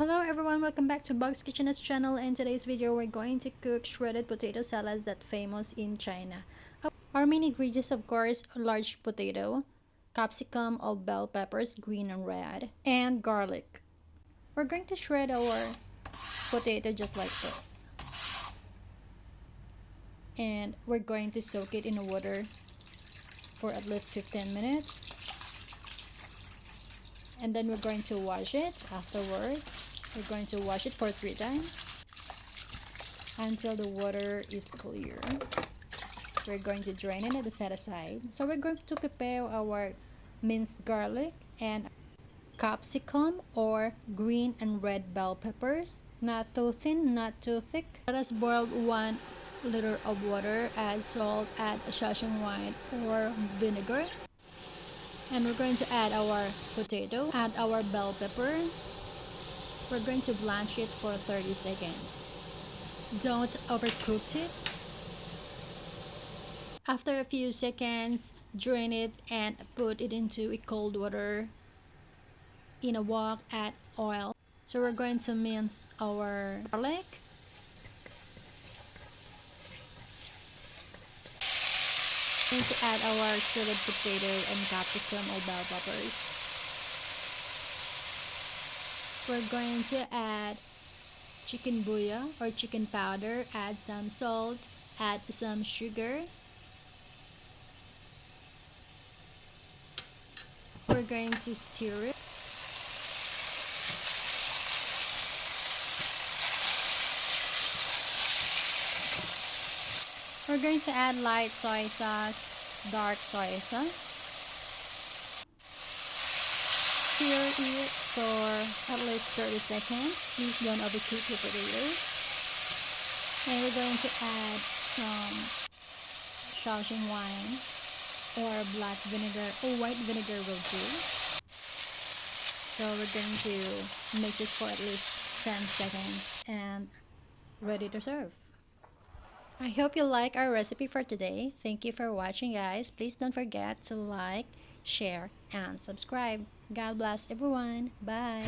Hello everyone, welcome back to Bug's Kitchenette's channel. In today's video, we're going to cook shredded potato salads that's famous in China. Our main ingredients, of course, large potato, capsicum, all bell peppers, green and red, and garlic. We're going to shred our potato just like this. And we're going to soak it in the water for at least 15 minutes. And then we're going to wash it afterwards. We're going to wash it for 3 times until the water is clear. We're going to drain it and set aside. So we're going to prepare our minced garlic and capsicum or green and red bell peppers. Not too thin, not too thick. Let us boil 1 liter of water, add salt, add Shaoxing wine or vinegar. And we're going to add our potato, add our bell pepper. We're going to blanch it for 30 seconds. Don't overcook it. After a few seconds, drain it and put it into a cold water. In a wok, add oil. So we're going to mince our garlic. We're going to add our shredded potato and capsicum or bell peppers. We're going to add chicken bouillon or chicken powder, add some salt, add some sugar. We're going to stir it. We're going to add light soy sauce, dark soy sauce. Stir it for at least 30 seconds. Please don't overcook your potatoes. And we're going to add some Shaoxing wine or black vinegar or white vinegar will do. So we're going to mix it for at least 10 seconds and ready to serve. I hope you like our recipe for today. Thank you for watching, guys. Please don't forget to like, share, and subscribe. God bless everyone. Bye.